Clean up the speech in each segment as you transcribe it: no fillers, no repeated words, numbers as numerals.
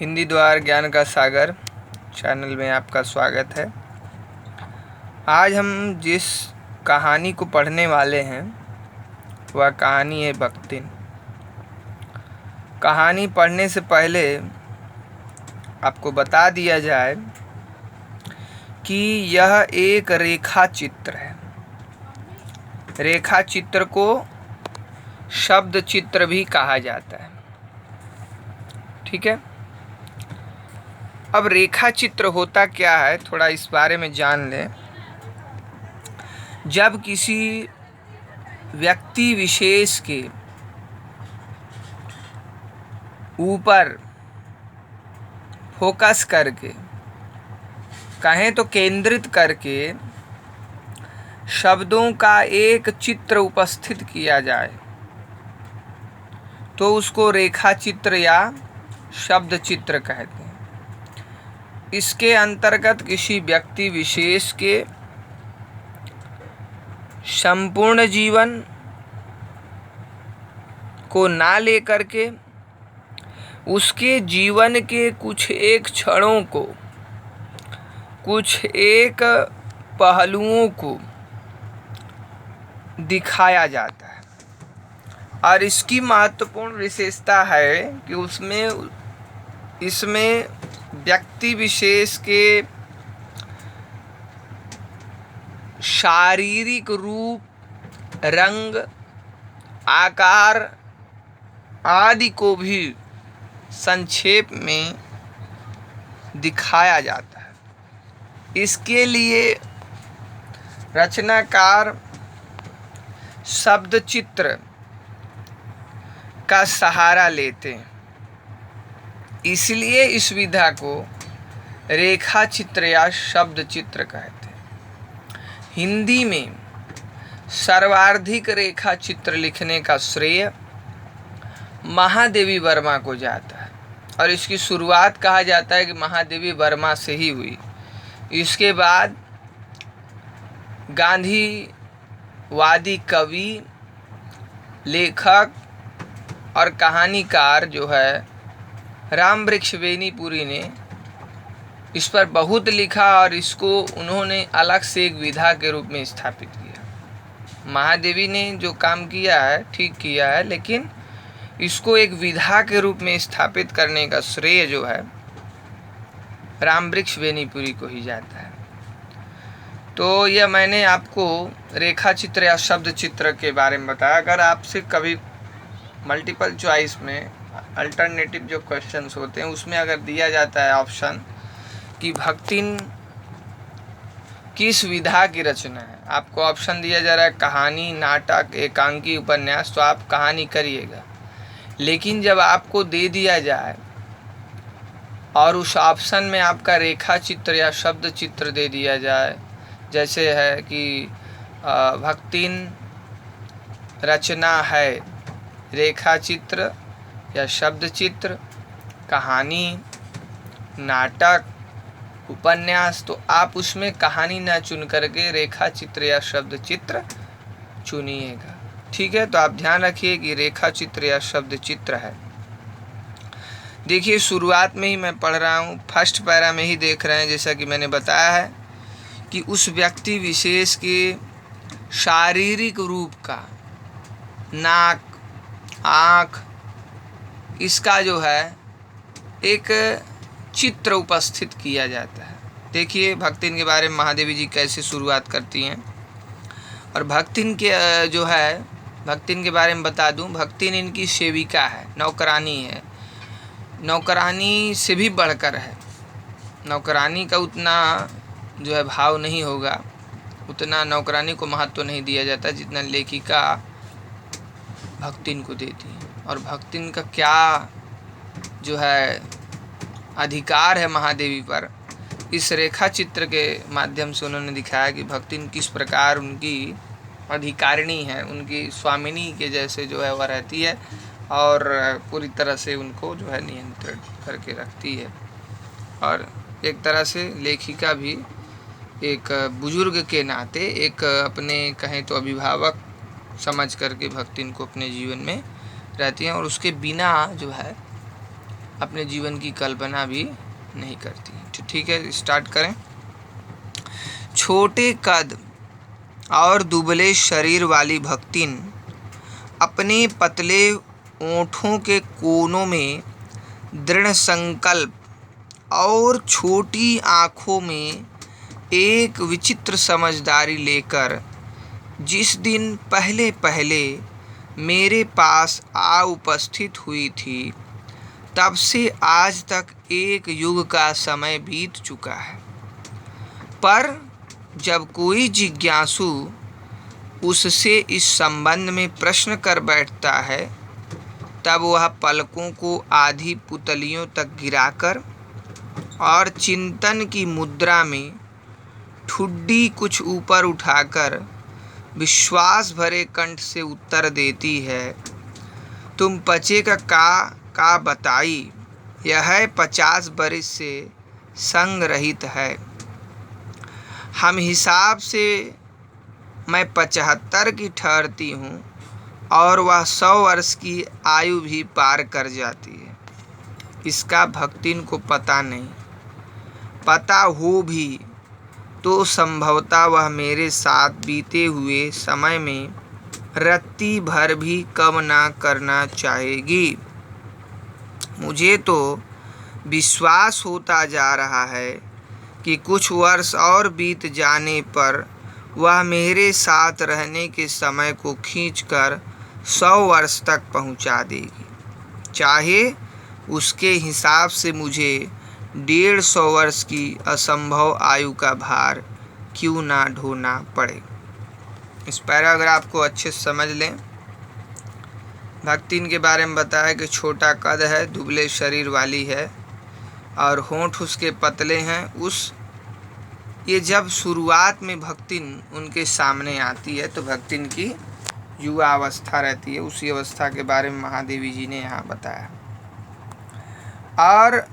हिंदी द्वार ज्ञान का सागर चैनल में आपका स्वागत है। आज हम जिस कहानी को पढ़ने वाले हैं वह कहानी है भक्तिन। कहानी पढ़ने से पहले आपको बता दिया जाए कि यह एक रेखा चित्र है। रेखा चित्र को शब्द चित्र भी कहा जाता है। ठीक है, अब रेखा चित्र होता क्या है, थोड़ा इस बारे में जान लें। जब किसी व्यक्ति विशेष के ऊपर फोकस करके, कहें तो केंद्रित करके शब्दों का एक चित्र उपस्थित किया जाए तो उसको रेखा चित्र या शब्द चित्र कहते हैं। इसके अंतर्गत किसी व्यक्ति विशेष के संपूर्ण जीवन को ना लेकर के उसके जीवन के कुछ एक क्षणों को, कुछ एक पहलुओं को दिखाया जाता है। और इसकी महत्वपूर्ण विशेषता है कि इसमें व्यक्ति विशेष के शारीरिक रूप, रंग, आकार आदि को भी संक्षेप में दिखाया जाता है। इसके लिए रचनाकार शब्द चित्र का सहारा लेते हैं। इसलिए इस विधा को रेखा चित्र या शब्द चित्र कहते हैं। हिंदी में सर्वाधिक रेखा चित्र लिखने का श्रेय महादेवी वर्मा को जाता है और इसकी शुरुआत कहा जाता है कि महादेवी वर्मा से ही हुई। इसके बाद गांधीवादी कवि, लेखक और कहानीकार जो है रामवृक्ष बेनीपुरी ने इस पर बहुत लिखा और इसको उन्होंने अलग से एक विधा के रूप में स्थापित किया। महादेवी ने जो काम किया है ठीक किया है, लेकिन इसको एक विधा के रूप में स्थापित करने का श्रेय जो है रामवृक्ष बेनीपुरी को ही जाता है। तो यह मैंने आपको रेखा चित्र या शब्द चित्र के बारे में बताया। अगर आपसे कभी मल्टीपल चॉइस में अल्टरनेटिव जो क्वेश्चंस होते हैं उसमें अगर दिया जाता है ऑप्शन कि भक्तिन किस विधा की रचना है, आपको ऑप्शन दिया जा रहा है कहानी, नाटक, एकांकी, उपन्यास, तो आप कहानी करिएगा। लेकिन जब आपको दे दिया जाए और उस ऑप्शन में आपका रेखा चित्र या शब्द चित्र दे दिया जाए, जैसे है कि भक्तिन रचना है रेखा चित्र या शब्द चित्र, कहानी, नाटक, उपन्यास, तो आप उसमें कहानी ना चुन करके रेखा चित्र या शब्द चित्र चुनिएगा। ठीक है, तो आप ध्यान रखिए कि रेखा चित्र या शब्द चित्र है। देखिए शुरुआत में ही मैं पढ़ रहा हूँ, फर्स्ट पैरा में ही देख रहे हैं, जैसा कि मैंने बताया है कि उस व्यक्ति विशेष के शारीरिक रूप का, नाक, आँख, इसका जो है एक चित्र उपस्थित किया जाता है। देखिए भक्तिन के बारे में महादेवी जी कैसे शुरुआत करती हैं। और भक्तिन के जो है, भक्तिन के बारे में बता दूं, भक्तिन इनकी सेविका है, नौकरानी है। नौकरानी से भी बढ़कर है। नौकरानी का उतना जो है भाव नहीं होगा, उतना नौकरानी को महत्व नहीं दिया जाता जितना लेखिका भक्तिन को देती है। और भक्तिन का क्या जो है अधिकार है महादेवी पर, इस रेखा चित्र के माध्यम से उन्होंने दिखाया कि भक्तिन किस प्रकार उनकी अधिकारिणी है, उनकी स्वामिनी के जैसे जो है वह रहती है और पूरी तरह से उनको जो है नियंत्रण करके रखती है। और एक तरह से लेखिका भी एक बुजुर्ग के नाते एक अपने कहें तो अभिभावक समझ करके भक्तिन को अपने जीवन में रहती हैं और उसके बिना जो है अपने जीवन की कल्पना भी नहीं करती। तो ठीक है, स्टार्ट करें। छोटे कद और दुबले शरीर वाली भक्तिन अपने पतले ओंठों के कोनों में दृढ़ संकल्प और छोटी आँखों में एक विचित्र समझदारी लेकर जिस दिन पहले पहले मेरे पास आ उपस्थित हुई थी, तब से आज तक एक युग का समय बीत चुका है। पर जब कोई जिज्ञासु उससे इस संबंध में प्रश्न कर बैठता है, तब वह पलकों को आधी पुतलियों तक गिराकर और चिंतन की मुद्रा में ठुड्डी कुछ ऊपर उठाकर विश्वास भरे कंठ से उत्तर देती है, तुम पचे का बताई, यह 50 बरिस से संग रहित है। हम हिसाब से मैं 75 की ठहरती हूँ और वह 100 वर्ष की आयु भी पार कर जाती है। इसका भक्तिन को पता नहीं। पता हो भी तो संभवतः वह मेरे साथ बीते हुए समय में रत्ती भर भी कम ना करना चाहेगी। मुझे तो विश्वास होता जा रहा है कि कुछ वर्ष और बीत जाने पर वह मेरे साथ रहने के समय को खींचकर 100 वर्ष तक पहुंचा देगी, चाहे उसके हिसाब से मुझे 150 वर्ष की असंभव आयु का भार क्यों ना ढोना पड़े। इस पैराग्राफ को अच्छे से समझ लें। भक्तिन के बारे में बताया कि छोटा कद है, दुबले शरीर वाली है और होंठ उसके पतले हैं। ये जब शुरुआत में भक्तिन उनके सामने आती है तो भक्तिन की युवा अवस्था रहती है। उसी अवस्था के बारे में महादेवी जी ने यहाँ बताया। और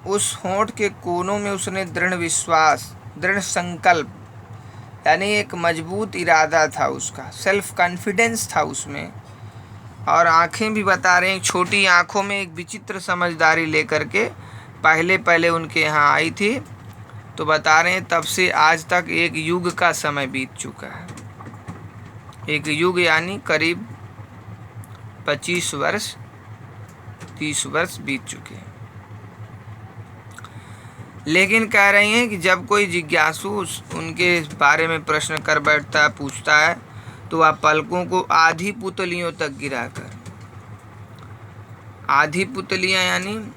उस होंठ के कोनों में उसने दृढ़ विश्वास, दृढ़ संकल्प, यानी एक मजबूत इरादा था उसका, सेल्फ कॉन्फिडेंस था उसमें। और आंखें भी बता रहे हैं, छोटी आंखों में एक विचित्र समझदारी लेकर के पहले पहले उनके यहाँ आई थी। तो बता रहे हैं तब से आज तक एक युग का समय बीत चुका है। एक युग यानी करीब 25 वर्ष 30 वर्ष बीत चुके हैं। लेकिन कह रही हैं कि जब कोई जिज्ञासु उनके बारे में प्रश्न कर बैठता है, पूछता है, तो वह पलकों को आधी पुतलियों तक गिराकर, आधी पुतलियां यानी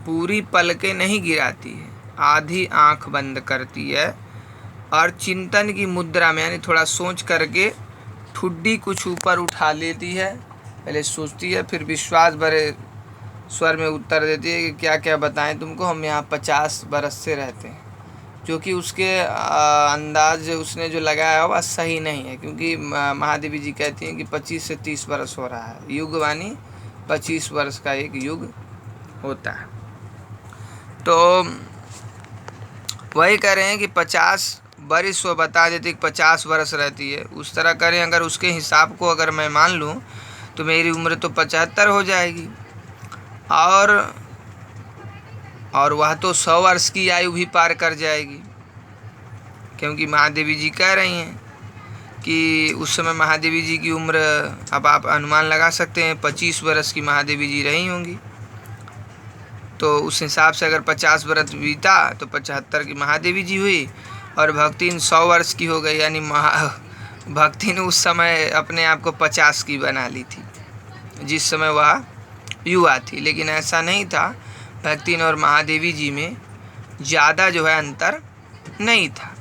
पूरी पलकें नहीं गिराती है, आधी आंख बंद करती है और चिंतन की मुद्रा में यानी थोड़ा सोच करके ठुड्डी कुछ ऊपर उठा लेती है। पहले सोचती है, फिर विश्वास भरे स्वर में उत्तर देती है कि क्या क्या बताएं तुमको, हम यहाँ 50 बरस से रहते हैं। जो कि उसके अंदाज उसने जो लगाया है वह सही नहीं है, क्योंकि महादेवी जी कहती हैं कि 25 से 30 वर्ष हो रहा है। युग वानी 25 वर्ष का एक युग होता है। तो वही कह रहे हैं कि 50 बरिस वो बता देती कि 50 वर्ष रहती है। उस तरह करें, अगर उसके हिसाब को अगर मैं मान लूँ तो मेरी उम्र तो 75 हो जाएगी और वह तो 100 वर्ष की आयु भी पार कर जाएगी, क्योंकि महादेवी जी कह रही हैं कि उस समय महादेवी जी की उम्र, अब आप अनुमान लगा सकते हैं, 25 वर्ष की महादेवी जी रही होंगी। तो उस हिसाब से अगर 50 वर्ष बीता तो 75 की महादेवी जी हुई और भक्तिन 100 वर्ष की हो गई, यानी भक्ति ने उस समय अपने आप को 50 की बना ली थी जिस समय वह युवा थी। लेकिन ऐसा नहीं था, भक्तिन और महादेवी जी में ज़्यादा जो है अंतर नहीं था,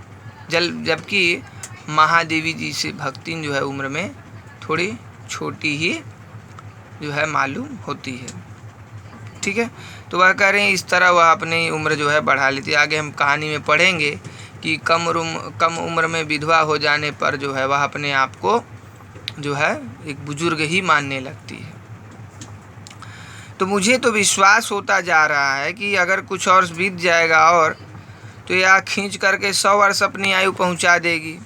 जबकि महादेवी जी से भक्तिन जो है उम्र में थोड़ी छोटी ही जो है मालूम होती है। ठीक है, तो वह कह रहे हैं इस तरह वह अपनी उम्र जो है बढ़ा लेती है। आगे हम कहानी में पढ़ेंगे कि कम उम्र में विधवा हो जाने पर जो है वह अपने आप को जो है एक बुजुर्ग ही मानने लगती है। तो मुझे तो विश्वास होता जा रहा है कि अगर कुछ और बीत जाएगा और तो यह खींच करके 100 वर्ष अपनी आयु पहुंचा देगी।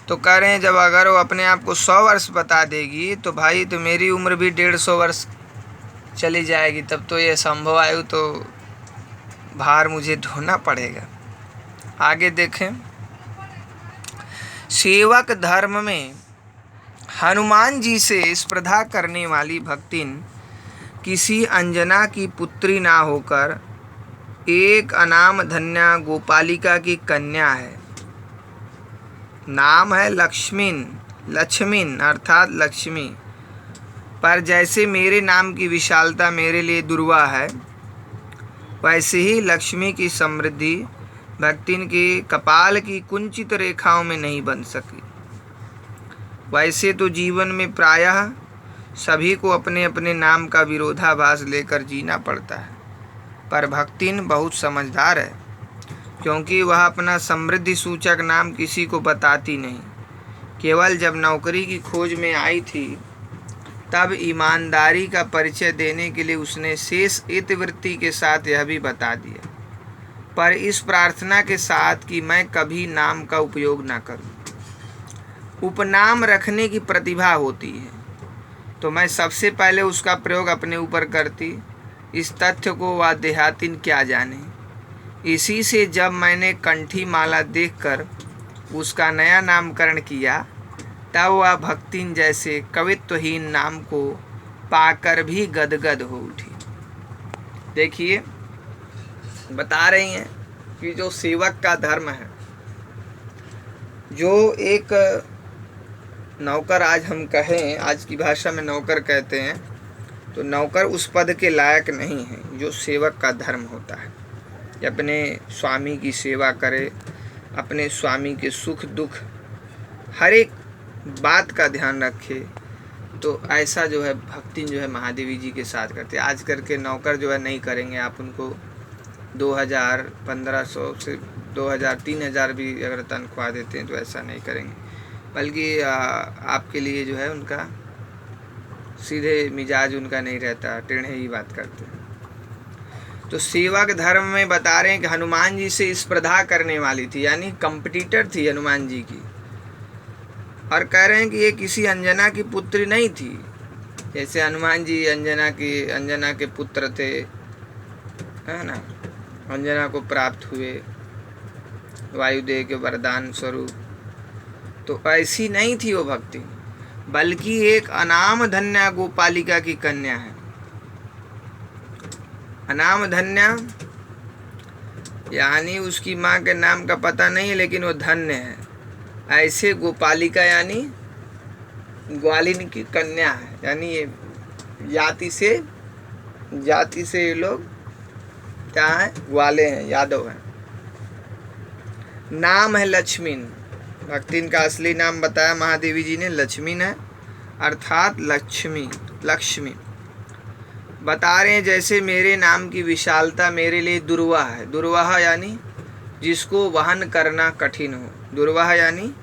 तो कह रहे हैं जब अगर वो अपने आप को 100 वर्ष बता देगी तो भाई तो मेरी उम्र भी 150 वर्ष चली जाएगी तब तो ये संभव आयु तो भार मुझे ढोना पड़ेगा। आगे देखें, सेवक धर्म में हनुमान जी से स्पर्धा करने वाली भक्तिन किसी अंजना की पुत्री ना होकर एक अनाम धन्या गोपालिका की कन्या है। नाम है लक्ष्मीन अर्थात लक्ष्मी, पर जैसे मेरे नाम की विशालता मेरे लिए दुर्वा है, वैसे ही लक्ष्मी की समृद्धि भक्तिन के कपाल की कुंचित रेखाओं में नहीं बन सकी। वैसे तो जीवन में प्रायः सभी को अपने अपने नाम का विरोधाभास लेकर जीना पड़ता है, पर भक्तिन बहुत समझदार है, क्योंकि वह अपना समृद्धि सूचक नाम किसी को बताती नहीं। केवल जब नौकरी की खोज में आई थी तब ईमानदारी का परिचय देने के लिए उसने शेष इतिवृत्ति के साथ यह भी बता दिया, पर इस प्रार्थना के साथ कि मैं कभी नाम का उपयोग ना करूं। उपनाम रखने की प्रतिभा होती है तो मैं सबसे पहले उसका प्रयोग अपने ऊपर करती। इस तथ्य को वह देहातिन क्या जाने। इसी से जब मैंने कंठी माला देखकर उसका नया नामकरण किया तब वह भक्तिन जैसे कवित्वहीन नाम को पाकर भी गदगद हो उठी। देखिए, बता रही हैं कि जो सेवक का धर्म है, जो एक नौकर, आज हम कहें, आज की भाषा में नौकर कहते हैं, तो नौकर उस पद के लायक नहीं है जो सेवक का धर्म होता है। अपने स्वामी की सेवा करे, अपने स्वामी के सुख दुख हर एक बात का ध्यान रखे, तो ऐसा जो है भक्तिन जो है महादेवी जी के साथ करते हैं। आज करके नौकर जो है नहीं करेंगे, आप उनको 2000, 1500 से 2000, 3000 भी अगर तनख्वाह देते हैं तो ऐसा नहीं करेंगे, बल्कि आपके लिए जो है उनका सीधे मिजाज उनका नहीं रहता, टेढ़े ही बात करते हैं। तो सेवक धर्म में बता रहे हैं कि हनुमान जी से स्पर्धा करने वाली थी, यानी कंपटीटर थी हनुमान जी की, और कह रहे हैं कि ये किसी अंजना की पुत्री नहीं थी। जैसे हनुमान जी अंजना के पुत्र थे, है ना, अंजना को प्राप्त हुए वायुदेव के वरदान स्वरूप, तो ऐसी नहीं थी वो भक्ति, बल्कि एक अनाम धन्या गोपालिका की कन्या है। अनाम धन्या यानी उसकी माँ के नाम का पता नहीं है, लेकिन वो धन्य है। ऐसे गोपालिका यानी ग्वालिन की कन्या है, यानी ये जाति से ये लोग क्या है, ग्वाले हैं, यादव हैं। नाम है लक्ष्मीन। भक्तिन का असली नाम बताया महादेवी जी ने, लक्ष्मीन है अर्थात लक्ष्मी। बता रहे हैं जैसे मेरे नाम की विशालता मेरे लिए दुर्वाह है। दुर्वाह यानी जिसको वहन करना कठिन हो। दुर्वाह यानी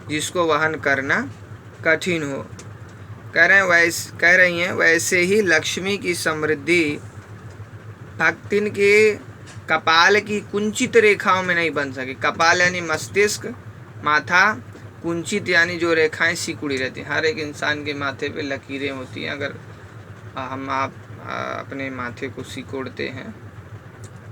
जिसको वहन करना कठिन हो। कह रही हैं वैसे ही लक्ष्मी की समृद्धि भक्तिन के कपाल की कुंचित रेखाओं में नहीं बन सकी। कपाल यानी मस्तिष्क, माथा, कुंचित यानी जो रेखाएं सिकुड़ी रहती हैं। हर एक इंसान के माथे पे लकीरें होती हैं। अगर आप अपने माथे को सिकोड़ते हैं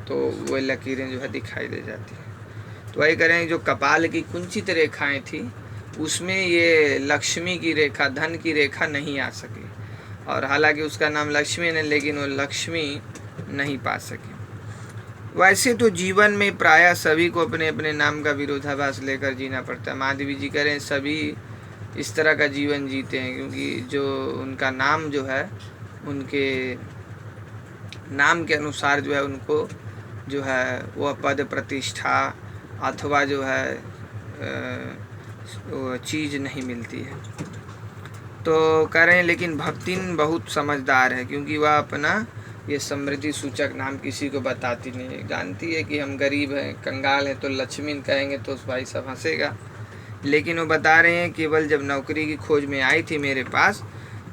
तो वो लकीरें जो है दिखाई दे जाती हैं। तो वही करें, जो कपाल की कुंचित रेखाएं थी उसमें ये लक्ष्मी की रेखा, धन की रेखा नहीं आ सकी। और हालांकि उसका नाम लक्ष्मी है, लेकिन वो लक्ष्मी नहीं पा सकी। वैसे तो जीवन में प्रायः सभी को अपने अपने नाम का विरोधाभास लेकर जीना पड़ता है। महादेवी जी कह रहे हैं सभी इस तरह का जीवन जीते हैं, क्योंकि जो उनका नाम जो है, उनके नाम के अनुसार जो है उनको जो है वह पद प्रतिष्ठा अथवा जो है वो चीज़ नहीं मिलती है। तो कह रहे हैं लेकिन भक्तिन बहुत समझदार है, क्योंकि वह अपना ये समृद्धि सूचक नाम किसी को बताती नहीं है। जानती है कि हम गरीब हैं, कंगाल हैं, तो लक्ष्मीन कहेंगे तो उस भाई सब हंसेगा। लेकिन वो बता रहे हैं केवल जब नौकरी की खोज में आई थी मेरे पास,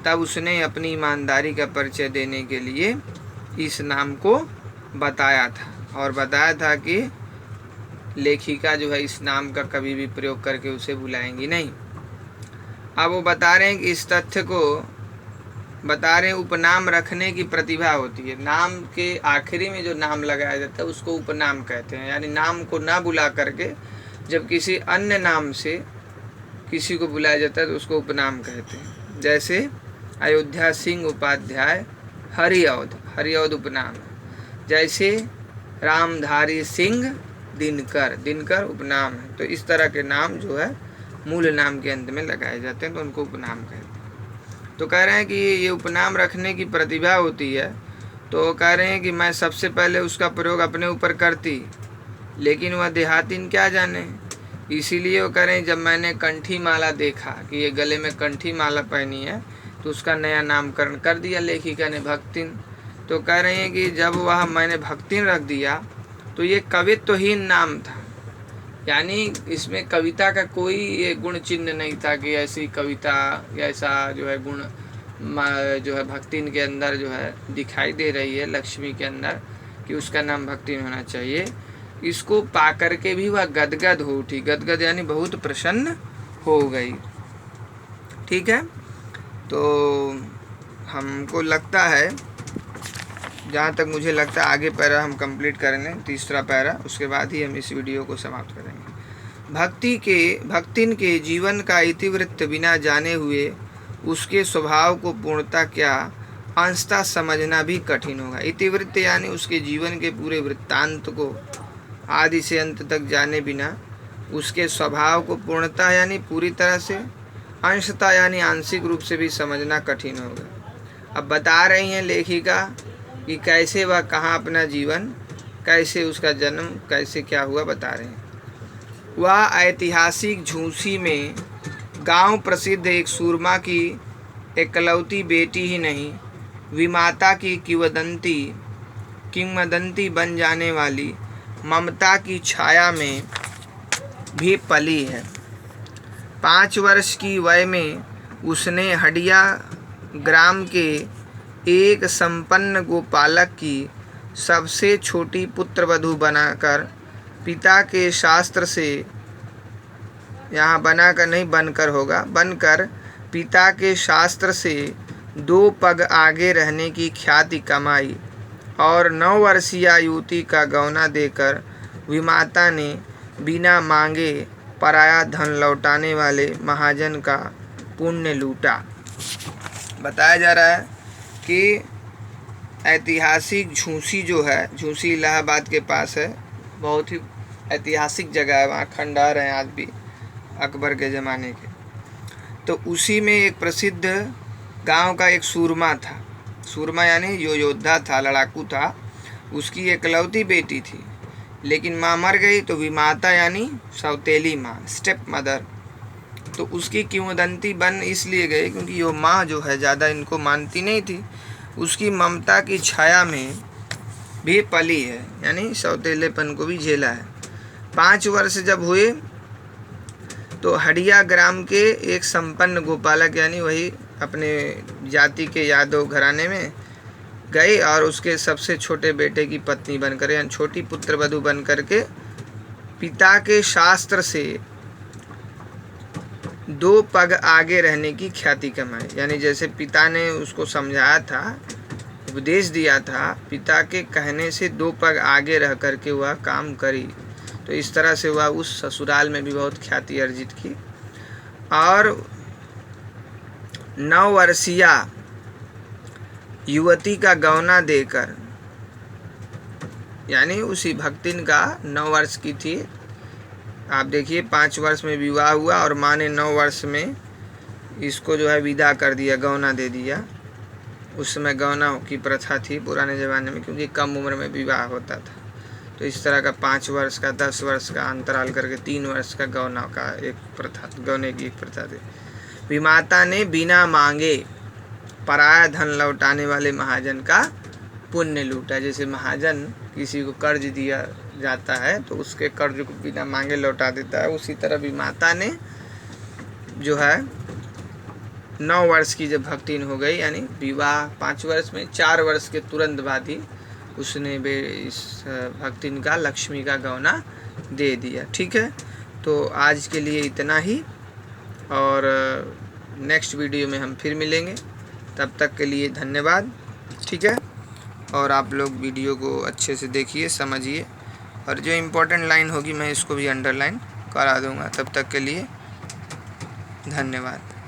तब उसने अपनी ईमानदारी का परिचय देने के लिए इस नाम को बताया था, और बताया था कि लेखिका जो है इस नाम का कभी भी प्रयोग करके उसे बुलाएंगी नहीं। अब वो बता रहे हैं कि इस तथ्य को बता रहे हैं उपनाम रखने की प्रतिभा होती है। नाम के आखिरी में जो नाम लगाया जाता है उसको उपनाम कहते हैं, यानी नाम को ना बुला करके जब किसी अन्य नाम से किसी को बुलाया जाता है तो उसको उपनाम कहते हैं। जैसे अयोध्या सिंह उपाध्याय हरिऔध उपनाम है। जैसे रामधारी सिंह दिनकर उपनाम है। तो इस तरह के नाम जो है मूल नाम के अंत में लगाए जाते हैं तो उनको उपनाम कहते हैं। तो कह रहे हैं कि ये उपनाम रखने की प्रतिभा होती है। तो कह रहे हैं कि मैं सबसे पहले उसका प्रयोग अपने ऊपर करती, लेकिन वह देहातीन क्या जाने, इसीलिए वो कह रहे हैं जब मैंने कंठी माला देखा कि ये गले में कंठी माला पहनी है तो उसका नया नामकरण कर दिया लेखिका ने, भक्तिन। तो कह रहे हैं कि जब वह मैंने भक्तिन रख दिया तो ये कवित्वहीन नाम था, यानी इसमें कविता का कोई ये गुण चिन्ह नहीं था कि ऐसी कविता या ऐसा जो है गुण जो है भक्तिन के अंदर जो है दिखाई दे रही है, लक्ष्मी के अंदर, कि उसका नाम भक्तिन होना चाहिए। इसको पा करके भी वह गदगद हो उठी, गदगद यानी बहुत प्रसन्न हो गई। ठीक है, तो हमको लगता है, जहाँ तक मुझे लगता है आगे पैरा हम कंप्लीट करेंगे, तीसरा पैरा, उसके बाद ही हम इस वीडियो को समाप्त करेंगे। भक्तिन के जीवन का इतिवृत्त बिना जाने हुए उसके स्वभाव को पूर्णता क्या अंशतः समझना भी कठिन होगा। इतिवृत्त यानी उसके जीवन के पूरे वृत्तांत को आदि से अंत तक जाने बिना उसके स्वभाव को पूर्णता यानी पूरी तरह से, अंशतः यानी आंशिक रूप से भी समझना कठिन होगा। अब बता रही हैं लेखिका कि कैसे वह कहाँ अपना जीवन, कैसे उसका जन्म, कैसे क्या हुआ, बता रहे हैं। वह ऐतिहासिक झूंसी में गांव प्रसिद्ध एक सूरमा की एकलौती बेटी ही नहीं, विमाता की किंवदंती बन जाने वाली ममता की छाया में भी पली है। 5 वर्ष की वय में उसने हडिया ग्राम के एक संपन्न गोपालक की सबसे छोटी पुत्रवधू बनाकर पिता के शास्त्र से, यहाँ बनाकर नहीं बनकर होगा, बनकर पिता के शास्त्र से 2 पग आगे रहने की ख्याति कमाई और 9 वर्षीय युवती का गौना देकर विमाता ने बिना मांगे पराया धन लौटाने वाले महाजन का पुण्य लूटा। बताया जा रहा है कि ऐतिहासिक झूंसी जो है, झूंसी इलाहाबाद के पास है, बहुत ही ऐतिहासिक जगह है, वहाँ खंडहर हैं आज भी अकबर के ज़माने के। तो उसी में एक प्रसिद्ध गांव का एक सूरमा था, सूरमा यानी जो योद्धा था, लड़ाकू था, उसकी एकलौती बेटी थी, लेकिन माँ मर गई तो विमाता यानी सौतेली माँ, स्टेप मदर, तो उसकी किंवदंती बन इसलिए गई क्योंकि वो माँ जो है ज़्यादा इनको मानती नहीं थी, उसकी ममता की छाया में भी पली है, यानी सौतेलेपन को भी झेला है। 5 वर्ष जब हुए तो हडिया ग्राम के एक संपन्न गोपालक यानी वही अपने जाति के यादव घराने में गए और उसके सबसे छोटे बेटे की पत्नी बनकर, यानी छोटी पुत्रवधू बन करके पिता के शास्त्र से 2 पग आगे रहने की ख्याति कमाई। यानी जैसे पिता ने उसको समझाया था, उपदेश दिया था, पिता के कहने से 2 पग आगे रह करके वह काम करी। तो इस तरह से वह उस ससुराल में भी बहुत ख्याति अर्जित की और 9 वर्षीय युवती का गौना देकर, यानी उसी भक्तिन का 9 वर्ष की थी। आप देखिए 5 वर्ष में विवाह हुआ और माँ ने 9 वर्ष में इसको जो है विदा कर दिया, गौना दे दिया। उस समय गौना की प्रथा थी पुराने ज़माने में, क्योंकि कम उम्र में विवाह होता था। तो इस तरह का 5 वर्ष का, 10 वर्ष का अंतराल करके 3 वर्ष का गौना का एक प्रथा, गौने की एक प्रथा थी। विमाता ने बिना मांगे पराया धन लौटाने वाले महाजन का पुण्य लूटा। जैसे महाजन किसी को कर्ज दिया जाता है तो उसके कर्ज को बिना मांगे लौटा देता है, उसी तरह विमाता ने जो है 9 वर्ष की जब भक्तिन हो गई, यानी विवाह 5 वर्ष में, 4 वर्ष के तुरंत बाद ही उसने इस भक्तिन का, लक्ष्मी का गौना दे दिया। ठीक है, तो आज के लिए इतना ही और नेक्स्ट वीडियो में हम फिर मिलेंगे। तब तक के लिए धन्यवाद। ठीक है, और आप लोग वीडियो को अच्छे से देखिए, समझिए, और जो इम्पोर्टेंट लाइन होगी मैं इसको भी अंडरलाइन करा दूँगा। तब तक के लिए धन्यवाद।